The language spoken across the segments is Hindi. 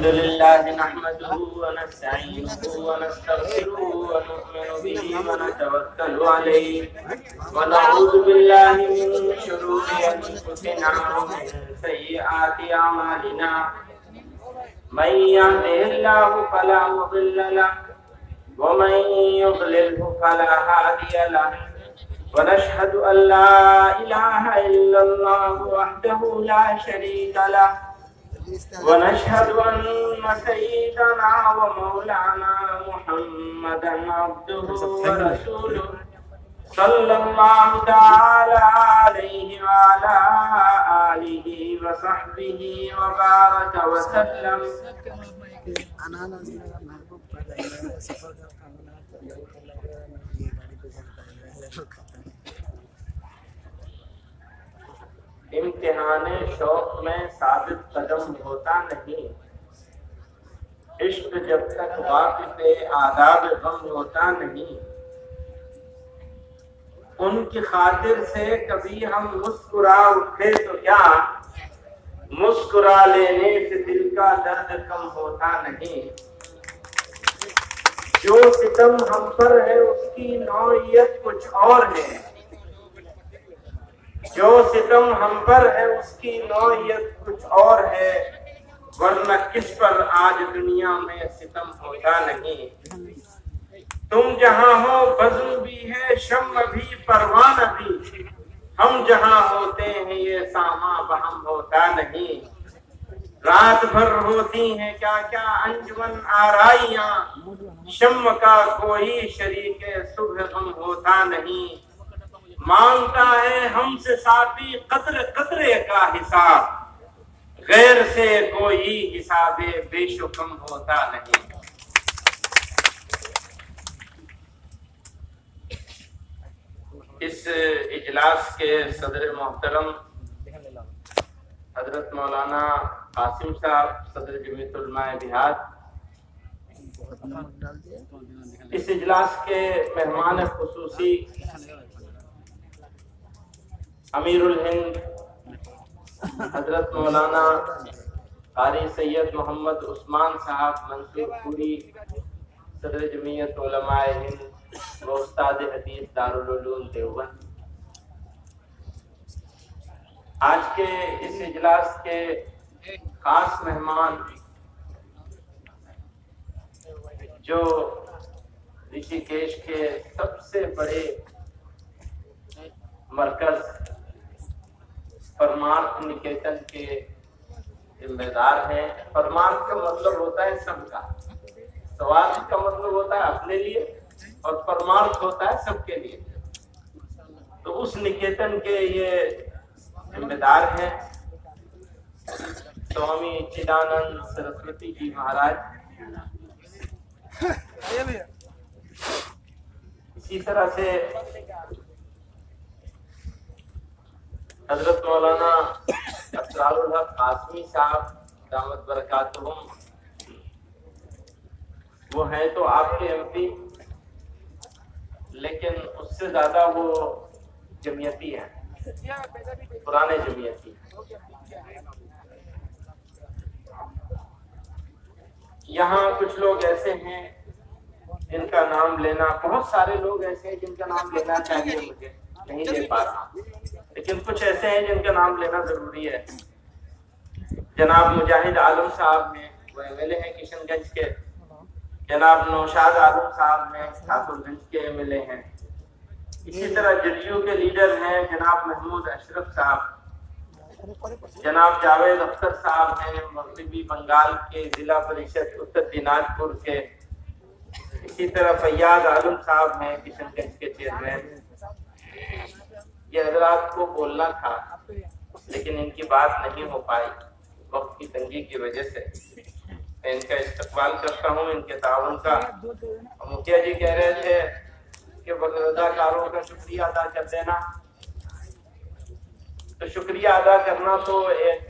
अल्हम्दुलिल्लाह नहमदुहु व नस्तईनुहु व नस्तगफिरुहु व नु'मिनु बिही व नतवक्कलु अलैहि व नऊज़ु बिल्लाहि मिन शुरूरि अंफुसिना व मिन सय्यिआति अमालिना मन यहदिहिल्लाहु फला मुदिल्ल लहु व मन युद्लिलहु फला हादिय लहु व नशहदु अल्ला इलाहा इल्लल्लाहु वहदहु ला शरीका लहु वनशहदु अन्ना सय्यिदना व मौलाना मुहम्मदन अब्दुहु व रसूलुहु सल्लल्लाहु तआला अलैहि व अला आलिहि व सहबिहि व बारक व सल्लम। इम्तिहाने शौक में साबित कदम होता नहीं, इश्क जब तक वाक़िफ़े आदाब गम होता नहीं। उनकी खातिर से कभी हम मुस्कुरा उठे तो क्या, मुस्कुरा लेने से दिल का दर्द कम होता नहीं। जो सितम हम पर है उसकी नौइयत कुछ और है, जो सितम हम पर है उसकी नौइयत कुछ और है, वरना किस पर आज दुनिया में सितम होता नहीं। तुम जहां हो बज़्म भी है, शम्म भी, परवाना भी, हम जहां होते हैं ये सामा बहम होता नहीं। रात भर होती हैं क्या क्या अंजुमन आराइयां, शम्म का कोई शरीके सुबह गम होता नहीं। मांगता है हमसे साथी कतरे कतरे का हिसाब, गैर से कोई हिसाबे बेशुकम होता नहीं। इस इजलास के सदर मोहतरम हजरत मौलाना कासिम साहब, सदर जमीयत उलमाए बिहार, इस इजलास के मेहमान खुसूसी अमीरुल हिंद हजरत मौलाना कारी सैयद मोहम्मद उस्मान साहब मंसूरपुरी, सदर जमीयत उलमाए हिंद व उस्ताद हदीस दारुल उलूम देवबंद, आज के इस इजलास के खास मेहमान जो ऋषिकेश के सबसे बड़े मरकज परमार्थ निकेतन के जिम्मेदार हैं। परमार्थ का मतलब होता है सबका, स्वार्थ का मतलब होता है अपने लिए, और परमार्थ होता है सबके लिए। तो उस निकेतन के ये जिम्मेदार हैं स्वामी चिदानंद सरस्वती जी महाराज। इसी तरह से हजरत मौलाना असरारुल हक कासमी साहब दामत बरकातुहुम, वो हैं तो आपके एमपी, लेकिन उससे ज्यादा वो जमियती हैं, पुराने जमियती। यहाँ कुछ लोग ऐसे हैं जिनका नाम लेना, बहुत सारे लोग ऐसे हैं जिनका नाम लेना चाहिए, मुझे नहीं ले पा रहा, लेकिन कुछ ऐसे हैं जिनका नाम लेना जरूरी है। जनाब मुजाहिद आलम साहब हैं, वो एमएलए हैं किशनगंज के। जनाब नौशाद आलम साहब हैं, ठाकुरगंज के एमएलए हैं। इसी तरह जदयू के लीडर हैं जनाब महमूद अशरफ साहब। जनाब जावेद अख्तर साहब हैं, मगरिबी बंगाल के जिला परिषद उत्तर दिनाजपुर के। इसी तरह फैयाज आलम साहब हैं, किशनगंज के चेयरमैन। ये हजरात को बोलना था, लेकिन इनकी बात नहीं हो पाई वक्त की तंगी की वजह से। मैं इनका इस्तकबाल करता हूँ, इनके ताउन का। मुखिया जी कह रहे थे कि अदाकारों का शुक्रिया अदा कर देना, तो शुक्रिया अदा करना तो एक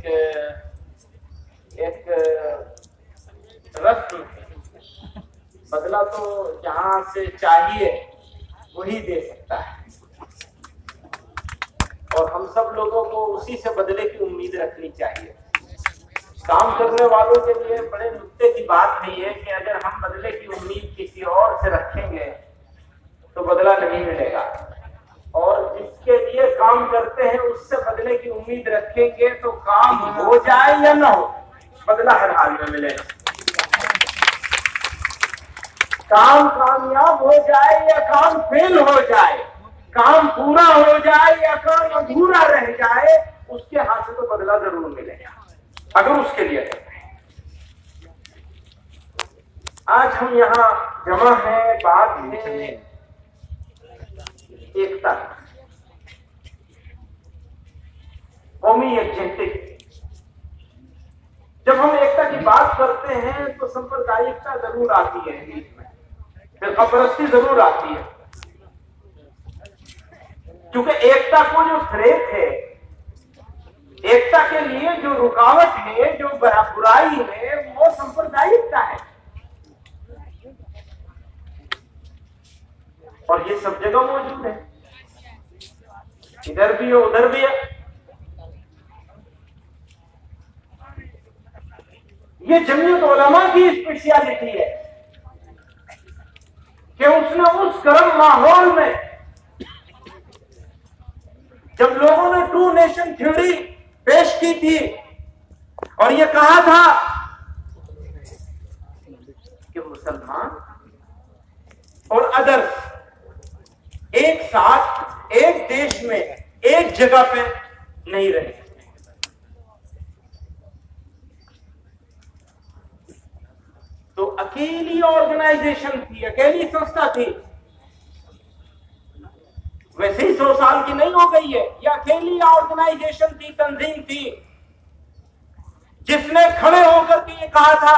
रस्म, बदला तो जहाँ से चाहिए वही दे सकता है, और हम सब लोगों को उसी से बदले की उम्मीद रखनी चाहिए। काम करने वालों के लिए बड़े नुक्ते की बात है ये कि अगर हम बदले की उम्मीद किसी और से रखेंगे तो बदला नहीं मिलेगा, और जिसके लिए काम करते हैं उससे बदले की उम्मीद रखेंगे तो काम हो जाए या ना हो, बदला हर हाल में मिलेगा। काम कामयाब हो जाए या काम फेल हो जाए, काम पूरा हो जाए या काम अधूरा रह जाए, उसके हाथ से तो बदला जरूर मिलेगा अगर उसके लिए करते हैं। आज हम यहाँ जमा है, बात है एकता, कौमी यकजहती। जब हम एकता की बात करते हैं तो सांप्रदायिकता जरूर आती है बीच में, फिरकापरस्ती जरूर आती है, क्योंकि एकता को जो थ्रेट है, एकता के लिए जो रुकावट है, जो बुराई है, वो सांप्रदायिकता है। और ये सब जगह मौजूद है, इधर भी है उधर भी है। ये जमीयत उलमा की स्पेशलिटी है कि उसने उस गर्म माहौल में, जब लोगों ने टू नेशन थ्योरी पेश की थी और ये कहा था कि मुसलमान और अदर्स एक साथ एक देश में एक जगह पे नहीं रहे, तो अकेली ऑर्गेनाइजेशन थी, अकेली संस्था थी। वैसे ही 100 साल की नहीं हो गई है, ये अकेली ऑर्गेनाइजेशन थी, तंजीम थी, जिसने खड़े होकर के ये कहा था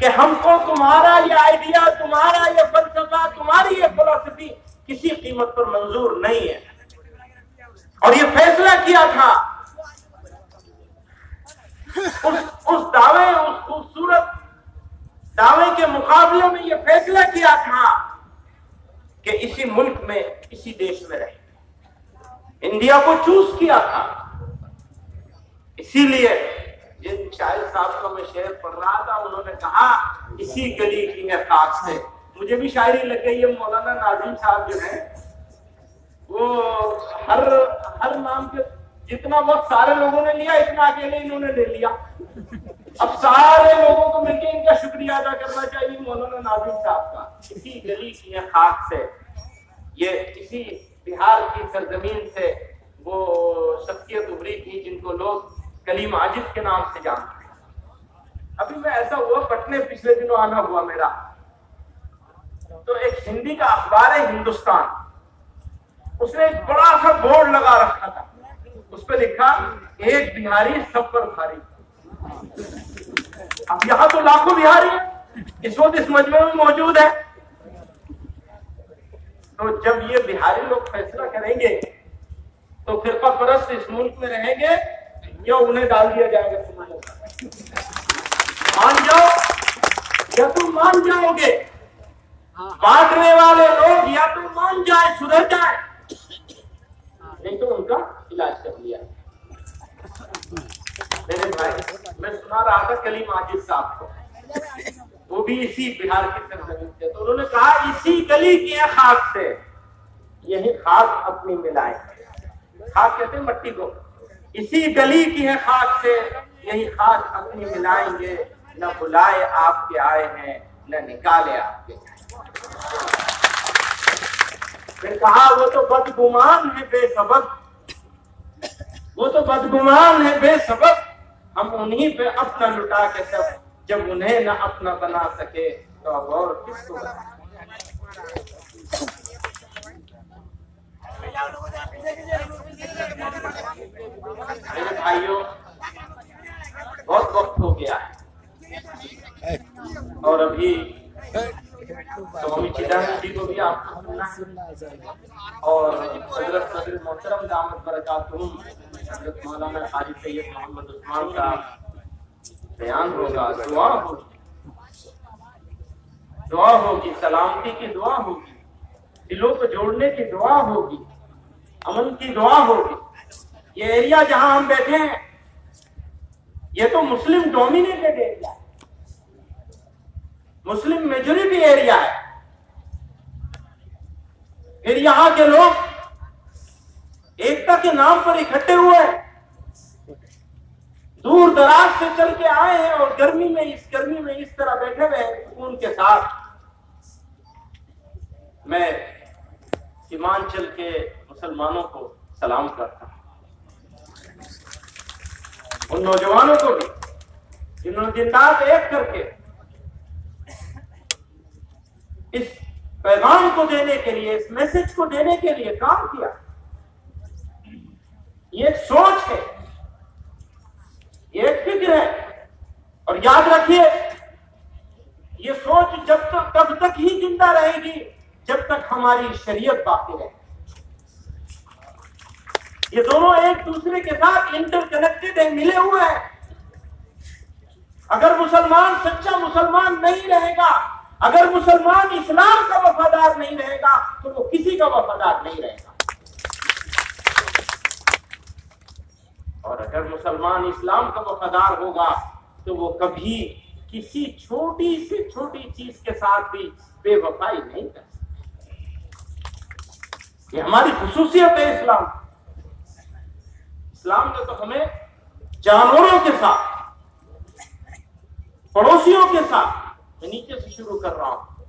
कि हमको तुम्हारा ये आइडिया, तुम्हारा ये फलसफा, तुम्हारी ये फिलॉसफी किसी कीमत पर मंजूर नहीं है। और ये फैसला किया था उस दावे, उस खूबसूरत दावे के मुकाबले में ये फैसला किया था कि इसी मुल्क में, इसी देश में रहे। इंडिया को चूज किया था। इसीलिए जिन शायर साहब का मैं शेर पढ़ रहा था, उन्होंने कहा इसी गली की है खाक से। मुझे भी शायरी लग गई है। मौलाना नाजिम साहब जो है वो हर नाम के जितना वक्त सारे लोगों ने लिया, इतना अकेले इन्होंने ले लिया। अब सारे लोगों को मिलकर इनका शुक्रिया अदा करना चाहिए मौलाना नाजिम साहब का। इसी गली की है खाक से, ये इसी बिहार की सरजमीन से वो शख्सियत उभरी थी जिनको लोग कलीम आजिज के नाम से जानते हैं। अभी मैं ऐसा हुआ, पटने पिछले दिनों आना हुआ मेरा, तो एक हिंदी का अखबार है हिंदुस्तान, उसने एक बड़ा सा बोर्ड लगा रखा था, उस पर लिखा एक बिहारी सब पर भारी। अब यहां तो लाखों बिहारी है, इस वक्त इस मजमे में मौजूद है। तो जब ये बिहारी लोग फैसला करेंगे तो फिरका परस्त इस मुल्क में रहेंगे या उन्हें डाल दिया जाएगा समाज। मान जाओ या तुम मान जाओगे, बांटने वाले लोग या तो मान जाए, सुधर जाए, नहीं तो उनका इलाज कर लिया। मेरे भाई, मैं सुना रहा था कलीम आजिज साहब को, वो भी इसी बिहार की सरजमीन से, तो उन्होंने कहा इसी गली की है खाक से, यही खाक अपनी मिलाए। खाक कहते हैं मट्टी को। इसी गली की है खाक से, यही खाक अपनी मिलाएंगे, न बुलाए आपके आए हैं, न निकाले आपके जाए। फिर कहा वो तो बदगुमान है बेसबब, वो तो बदगुमान है बेसबब, हम उन्हीं पे अपना लुटा के सब, जब उन्हें न अपना बना सके तो अब और किसको बना। मेरे भाइयों, बहुत वक्त हो गया है और अभी स्वामी चिदानंद जी को भी आपको सुनना है और हजरत सदर मोहतरम दामद बरकातुहुम हजरत मौलाना हाजी सैयद मोहम्मद उस्मान का बयान होगा, दुआ होगी, सलामती की दुआ होगी, दिलों को जोड़ने की दुआ होगी, अमन की दुआ होगी। ये एरिया जहां हम बैठे हैं ये तो मुस्लिम डोमिनेटेड एरिया है, मुस्लिम मेजोरिटी एरिया है। फिर यहां के लोग एकता के नाम पर इकट्ठे हुए हैं, दूर दराज से चल के आए हैं और गर्मी में इस तरह बैठे हुए हैं सुकून के साथ। मैं सीमांचल के मुसलमानों को सलाम करता हूं, उन नौजवानों को भी जिन्होंने दिन रात एक करके इस पैगाम को देने के लिए, इस मैसेज को देने के लिए काम किया। ये एक सोच है, ये एक फिक्र है। और याद रखिए, ये सोच तब तक ही जिंदा रहेगी जब तक हमारी शरीयत बाकी रहे। ये दोनों एक दूसरे के साथ इंटरकनेक्टेड है, मिले हुए हैं। अगर मुसलमान सच्चा मुसलमान नहीं रहेगा, अगर मुसलमान इस्लाम का वफादार नहीं रहेगा, तो वो किसी का वफादार नहीं रहेगा। और अगर मुसलमान इस्लाम का वफादार होगा, तो वो कभी किसी छोटी से छोटी चीज के साथ भी बेवफाई नहीं कर सकता। ये हमारी खुसूसियत है इस्लाम। इस्लाम ने तो हमें जानवरों के साथ, पड़ोसियों के साथ, मैं नीचे से शुरू कर रहा हूं,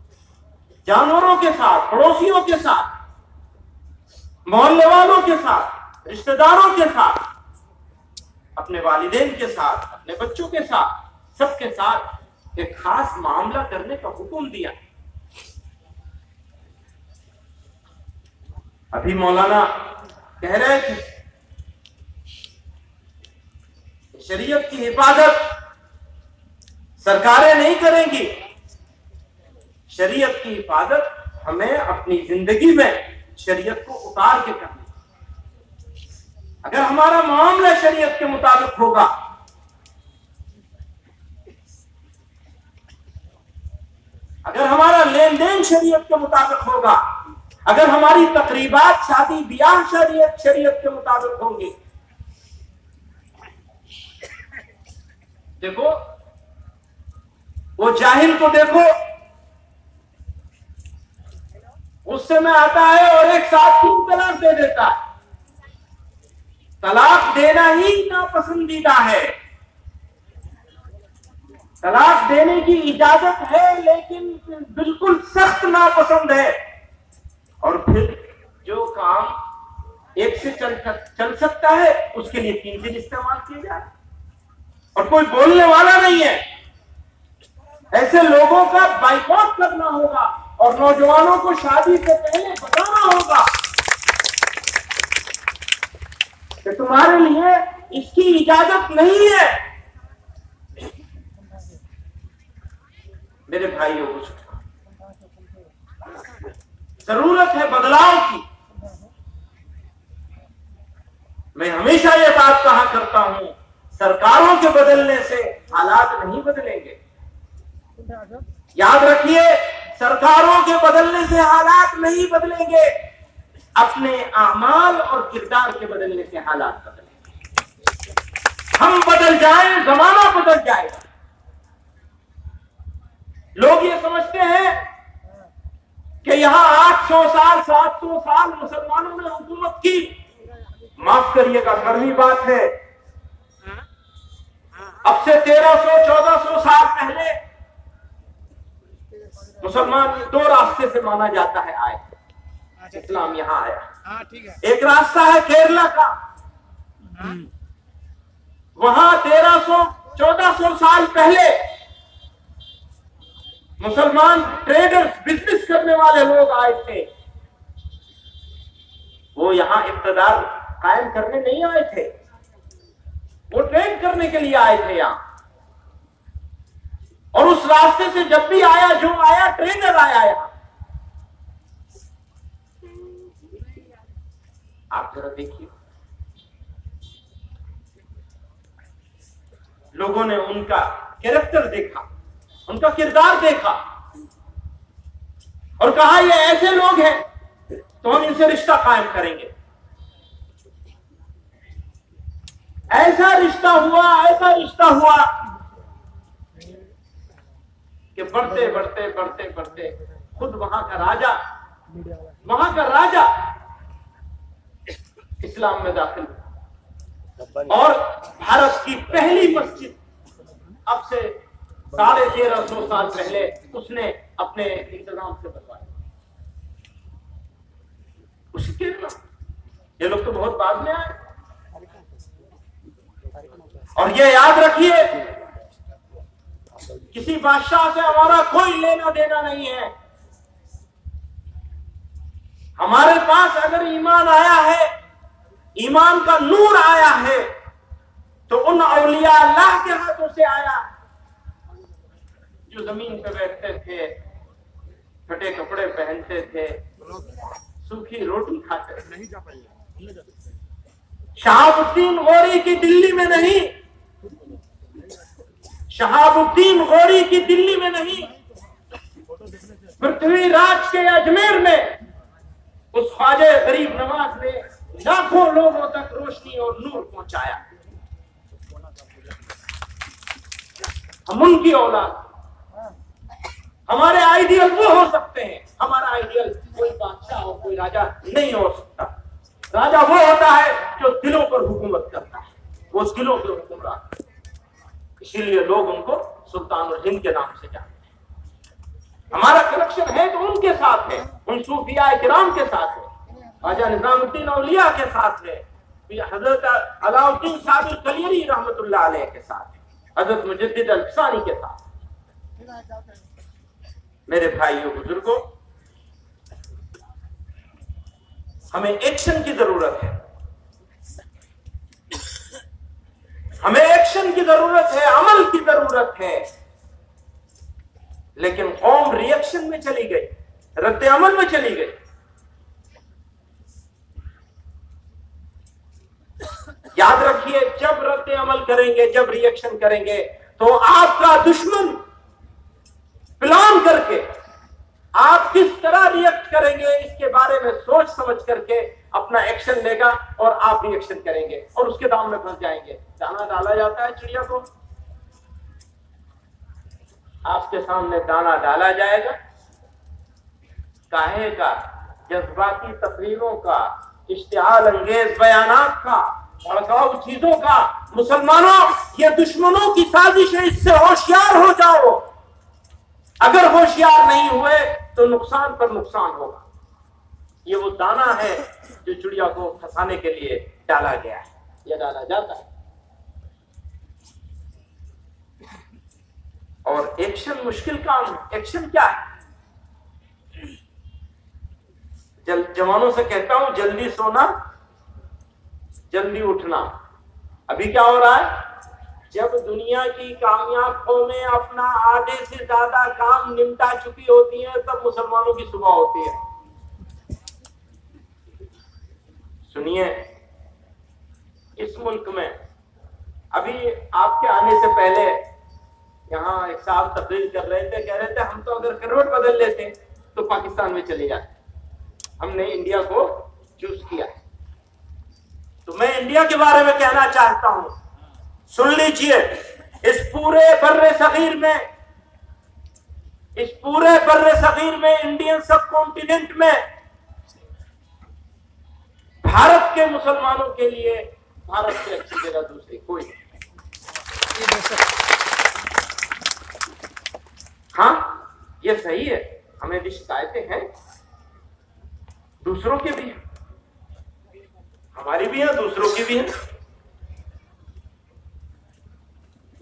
जानवरों के साथ, पड़ोसियों के साथ, मोहल्ले वालों के साथ, रिश्तेदारों के साथ, अपने वालिदैन के साथ, अपने बच्चों के साथ, सबके साथ एक खास मामला करने का हुक्म दिया। अभी मौलाना कह रहे हैं कि शरीयत की हिफाजत सरकारें नहीं करेंगी, शरीयत की हिफाजत हमें अपनी जिंदगी में शरीयत को उतार के करनी। अगर हमारा मामला शरीयत के मुताबिक होगा, अगर हमारा लेन देन शरीयत के मुताबिक होगा, अगर हमारी तकरीबात, शादी ब्याह शरीयत के मुताबिक होंगी। देखो, वो जाहिल को देखो, गुस्से में आता है और एक साथ 3 तलाक दे देता है। तलाक देना ही नापसंदीदा है, तलाक देने की इजाजत है, लेकिन बिल्कुल सख्त नापसंद है। और फिर जो काम एक से चल सकता है, उसके लिए 3 दिन इस्तेमाल किए जाए और कोई बोलने वाला नहीं है। ऐसे लोगों का बाइकआउट करना होगा और नौजवानों को शादी से पहले बताना होगा कि तुम्हारे लिए इसकी इजाजत नहीं है। मेरे भाइयों को जरूरत है बदलाव की। मैं हमेशा ये बात कहा करता हूं, सरकारों के बदलने से हालात नहीं बदलेंगे। याद रखिए, सरकारों के बदलने से हालात नहीं बदलेंगे, अपने आमाल और किरदार के बदलने से हालात बदलेंगे। हम बदल जाएं, जमाना बदल जाएगा। लोग ये समझते हैं कि यहां 800 साल 700 साल मुसलमानों ने हुकूमत की। माफ करिएगा, कड़वी बात है। अब से 1300-1400 साल पहले मुसलमान 2 रास्ते से माना जाता है आए, इस्लाम यहां आया। एक रास्ता है केरला का, वहां 1300-1400 साल पहले मुसलमान ट्रेडर्स, बिजनेस करने वाले लोग आए थे। वो यहां इक़्तिदार कायम करने नहीं आए थे, वो ट्रेड करने के लिए आए थे यहां। और उस रास्ते से जब भी आया, जो आया, ट्रेडर आया यहां। आप जरा देखिए, लोगों ने उनका कैरेक्टर देखा, उनका किरदार देखा और कहा ये ऐसे लोग हैं तो हम इनसे रिश्ता कायम करेंगे। ऐसा रिश्ता हुआ कि बढ़ते बढ़ते बढ़ते बढ़ते खुद वहां का राजा इस्लाम में दाखिल हुआ और भारत की पहली मस्जिद अब से 1350 साल पहले उसने अपने इंतजाम से बनवाई। उसके ये लोग तो बहुत बाद में आए। और ये याद रखिए, किसी बादशाह से हमारा कोई लेना देना नहीं है। हमारे पास अगर ईमान आया है, ईमान का नूर आया है, तो उन औलिया अल्लाह के हाथों से आया, जो जमीन पे बैठते थे, फटे कपड़े पहनते थे, सूखी रोटी खाते थे। शहाबुद्दीन गौरी की दिल्ली में नहीं, शहाबुद्दीन गौरी की दिल्ली में नहीं, पृथ्वीराज के अजमेर में उस ख्वाजा गरीब नवाज ने लाखों लोगों तक रोशनी और नूर पहुंचाया। हम उनकी औलाद, हमारे आइडियल वो हो सकते हैं। हमारा आइडियल कोई बादशाह हो, कोई राजा नहीं हो सकता। राजा वो होता है जो दिलों पर हुकूमत करता है, वो दिलों के हुक्मरान। इसीलिए लोग उनको सुल्तान और हिंद के नाम से जानते हैं। हमारा कनेक्शन है तो उनके साथ है, उन सूफिया किराम के साथ है, ख्वाजा निजामुद्दीन औलिया के साथ है, हजरत अलाउद्दीन साबिर कलियरी रहमतुल्लाह अलैह के साथ है, हजरत मुजद्दिद अल-फसानी के साथ। मेरे भाइयों बुजुर्गों, हमें एक्शन की जरूरत है, हमें एक्शन की जरूरत है, अमल की जरूरत है। लेकिन कौम रिएक्शन में चली गई, रद्द अमल में चली गई। याद रखिए, जब रद्द अमल करेंगे, जब रिएक्शन करेंगे, तो आपका दुश्मन प्लान करके आप किस तरह रिएक्ट करेंगे इसके बारे में सोच समझ करके अपना एक्शन लेगा और आप रिएक्शन करेंगे और उसके दाम में फंस जाएंगे। दाना डाला जाता है चिड़िया को, आपके सामने दाना डाला जाएगा, काहे का, जज्बाती तकरीरों का, इश्तिहाल अंगेज बयानात का, भड़काऊ चीजों का। मुसलमानों, ये दुश्मनों की साजिश है, इससे होशियार हो जाओ। अगर होशियार नहीं हुए तो नुकसान पर नुकसान होगा। ये वो दाना है जो चिड़िया को फंसाने के लिए डाला गया है, यह डाला जाता है। और एक्शन मुश्किल काम है। एक्शन क्या है? जवानों से कहता हूं, जल्दी सोना जल्दी उठना। अभी क्या हो रहा है? जब दुनिया की कामयाब कौमें अपना आधे से ज्यादा काम निपटा चुकी होती हैं, तब मुसलमानों की सुबह होती है। सुनिए, इस मुल्क में अभी आपके आने से पहले यहाँ एक साहब तकरीर कर रहे थे, कह रहे थे हम तो अगर करवट बदल लेते तो पाकिस्तान में चले जाते, हमने इंडिया को चूज किया। तो मैं इंडिया के बारे में कहना चाहता हूं, सुन लीजिए, इस पूरे बर्रे सगीर में, इंडियन सब कॉन्टिनेंट में भारत के मुसलमानों के लिए भारत से अच्छी जगह दूसरी कोई नहीं। हाँ, ये सही है, हमें भी शिकायतें हैं, दूसरों की भी है, हमारी भी है, दूसरों की भी है।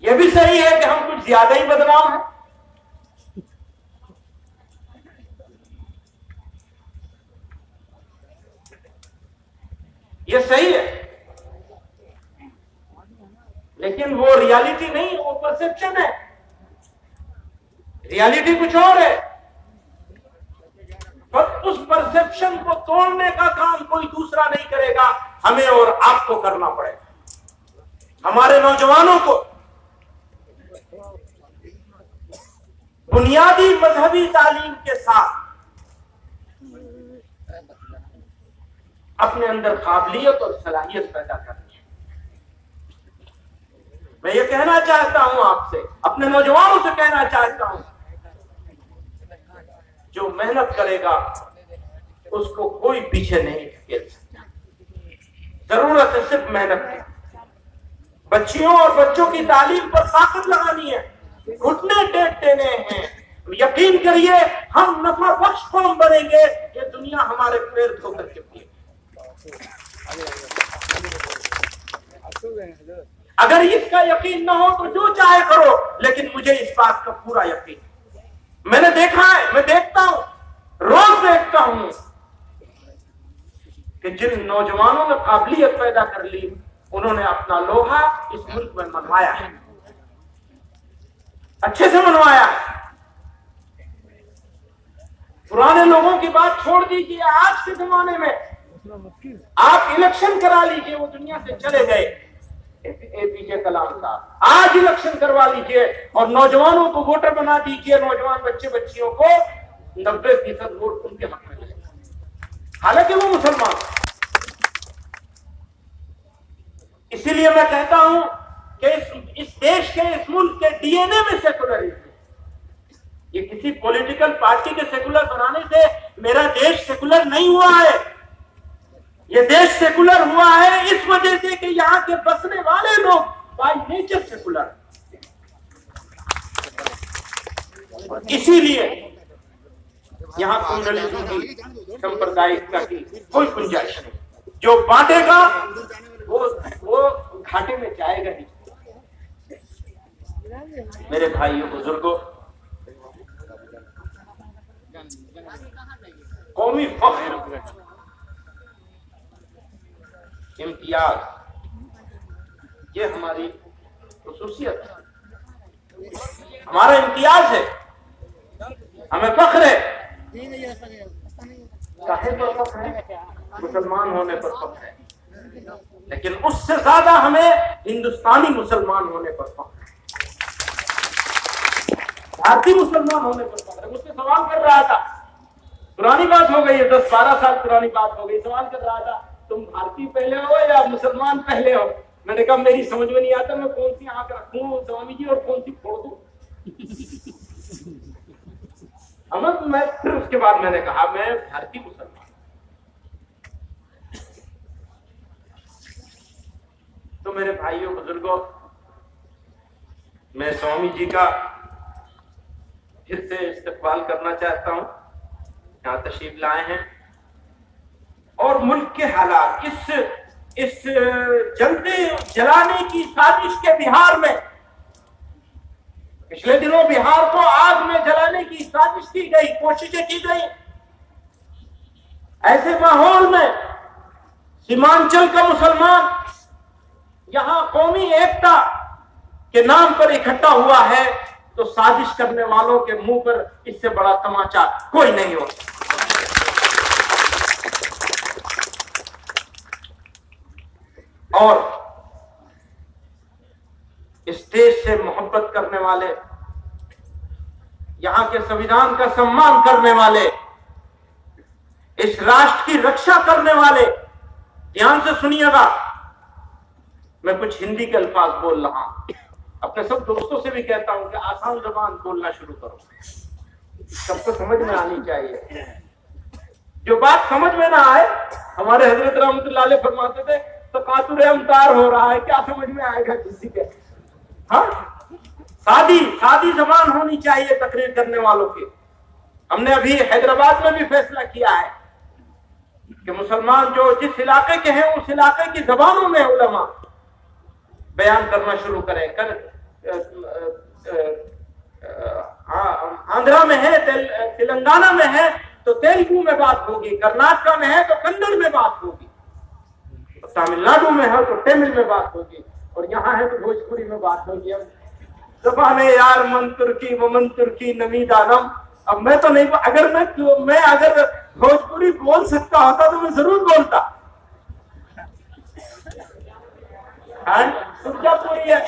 यह भी सही है कि हम कुछ ज्यादा ही बदनाम हैं। यह सही है, लेकिन वो रियलिटी नहीं, वो परसेप्शन है। रियलिटी कुछ और है, पर उस परसेप्शन को तोड़ने का काम कोई दूसरा नहीं करेगा, हमें और आपको करना पड़ेगा। हमारे नौजवानों को बुनियादी मजहबी तालीम के साथ अपने अंदर काबिलियत और सलाहियत पैदा करनी है। मैं ये कहना चाहता हूं आपसे, अपने नौजवानों से कहना चाहता हूं, जो मेहनत करेगा उसको कोई पीछे नहीं धकेल सकता। जरूरत है सिर्फ मेहनत की। बच्चियों और बच्चों की तालीम पर ताकत लगानी है, घुटने टेक देने हैं। यकीन करिए हम नफा बख्श कौम बनेंगे, ये दुनिया हमारे पैर धोकर चुकी है। अगर इसका यकीन ना हो तो जो चाहे करो, लेकिन मुझे इस बात का पूरा यकीन, मैंने देखा है, मैं देखता हूं, रोज देखता हूं कि जिन नौजवानों ने काबिलियत पैदा कर ली, उन्होंने अपना लोहा इस मुल्क में मनवाया है, अच्छे से मनवाया है। पुराने लोगों की बात छोड़ दीजिए, आज के जमाने में आप इलेक्शन करा लीजिए, वो दुनिया से चले गए एपीजे कलाम साहब, आज इलेक्शन करवा लीजिए और नौजवानों को वोटर बना दीजिए, नौजवान बच्चे बच्चियों को 90% वोट उनके हक में मिलेगा, हालांकि वो मुसलमान। इसीलिए मैं कहता हूं कि इस देश के, इस मुल्क के डीएनए में सेकुलरिज्म, ये किसी पॉलिटिकल पार्टी के सेकुलर बनाने से मेरा देश सेकुलर नहीं हुआ है। ये देश सेकुलर हुआ है इस वजह से कि यहाँ के बसने वाले लोग बाय नेचर सेकुलर, इसीलिए यहाँ कुंडलियों की, सांप्रदायिकता की कोई गुंजाइश नहीं। जो बांटेगा वो घाटे में जाएगा ही। मेरे भाइयों बुजुर्गों, कौमी फख्र, इम्तियाज, ये हमारी खुसूसियत है, हमारा इम्तियाज है, हमें फख्र है। काहे पर फख्र है? मुसलमान होने पर फख्र है, लेकिन उससे ज्यादा हमें हिंदुस्तानी मुसलमान होने पर फख्र है, भारतीय मुसलमान होने पर फख्र है। मुझसे सवाल कर रहा था, पुरानी बात हो गई है, 10-12 साल पुरानी बात हो गई, सवाल कर रहा था तुम भारतीय पहले हो या मुसलमान पहले हो? मैंने कहा मेरी समझ में नहीं आता, मैं कौन सी आंख रखूं स्वामी जी और कौन सी फोड़ दूं। मैं फिर उसके बाद मैंने कहा मैं भारतीय मुसलमान। तो मेरे भाइयों बुजुर्गों, मैं स्वामी जी का फिर से इस्तकबाल करना चाहता हूं, यहाँ तशरीफ लाए हैं और मुल्क के हालात, इस जलते जलाने की साजिश के बिहार में, पिछले दिनों बिहार को आग में जलाने की साजिश की गई, कोशिशें की गई। ऐसे माहौल में सीमांचल का मुसलमान यहां कौमी एकता के नाम पर इकट्ठा हुआ है, तो साजिश करने वालों के मुंह पर इससे बड़ा तमाचा कोई नहीं हो। और इस देश से मोहब्बत करने वाले, यहां के संविधान का सम्मान करने वाले, इस राष्ट्र की रक्षा करने वाले, ध्यान से सुनिएगा, मैं कुछ हिंदी के अल्फाज बोल रहा हूं, अपने सब दोस्तों से भी कहता हूं कि आसान ज़बान बोलना शुरू करो, सबको समझ में आनी चाहिए। जो बात समझ में ना आए, हमारे हजरत रहमतुल्लाह अलैह फरमाते थे तो कातुर अवतार हो रहा है, क्या समझ में आएगा किसी के। हाँ, सादी जबान होनी चाहिए तकरीर करने वालों की। हमने अभी हैदराबाद में भी फैसला किया है कि मुसलमान जो जिस इलाके के हैं उस इलाके की जबानों में उलमा बयान करना शुरू करें। आंध्रा में है, तेलंगाना में है तो तेलुगु में बात होगी, कर्नाटका में है तो कन्नड़ में बात होगी, तमिलनाडु में है तो तमिल में बात होगी, और यहाँ है तो भोजपुरी में बात होगी। अब जबाने यार मन तुर्की नमी दानम। अब मैं तो नहीं, अगर भोजपुरी बोल सकता होता तो मैं जरूर बोलता। सुरजापुरी है,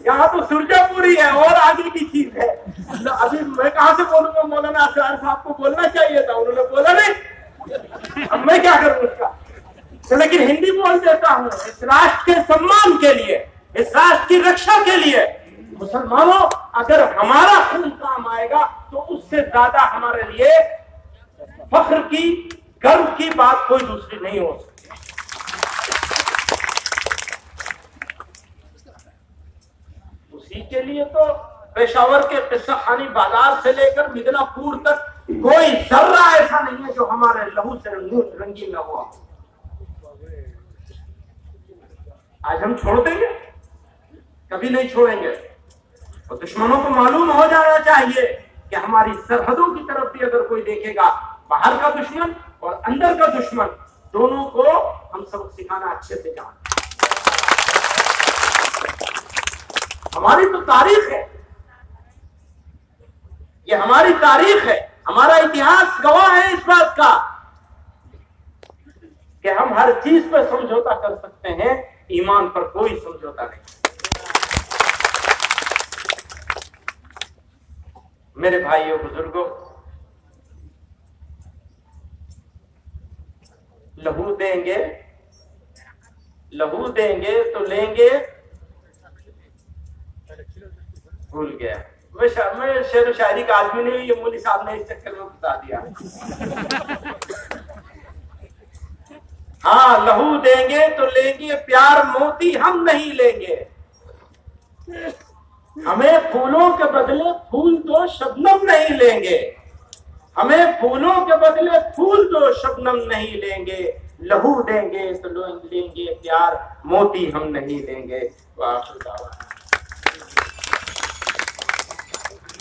यहाँ तो सुरजापुरी है और आगे की चीज है। अभी मैं कहां से बोलूंगा? मौलाना असरार साहब को बोलना चाहिए था, उन्होंने बोला नहीं, अब मैं क्या करूं उसका। तो लेकिन हिंदी बोल देता हूं इस राष्ट्र के सम्मान के लिए, इस राष्ट्र की रक्षा के लिए। मुसलमानों, अगर हमारा खून काम आएगा तो उससे ज्यादा हमारे लिए फख्र की, गर्व की बात कोई दूसरी नहीं हो सकती। उसी के लिए तो पेशावर के किस्सा खानी बाजार से लेकर मिदनापुर तक कोई जर्रा ऐसा नहीं है जो हमारे लहू से रंगीन न हुआ। आज हम छोड़ देंगे? कभी नहीं छोड़ेंगे। और दुश्मनों को मालूम हो जाना चाहिए कि हमारी सरहदों की तरफ भी अगर कोई देखेगा, बाहर का दुश्मन और अंदर का दुश्मन, दोनों को हम सबक सिखाना अच्छे से जानते। हमारी तो तारीख है, ये हमारी तारीख है, हमारा इतिहास गवाह है इस बात का कि हम हर चीज पर समझौता कर सकते हैं, ईमान पर कोई समझौता नहीं। मेरे भाइयों बुजुर्गों, लहू देंगे तो लेंगे, भूल गया मैं शेर शायरी का आदमी नहीं, ये मौली साहब ने इस चक्कर में बता दिया। हाँ, लहू देंगे तो लेंगे प्यार, मोती हम नहीं लेंगे। हमें फूलों के बदले फूल तो शबनम नहीं लेंगे, हमें फूलों के बदले फूल तो शबनम नहीं लेंगे। लहू देंगे तो लेंगे प्यार, मोती हम नहीं लेंगे। वाह।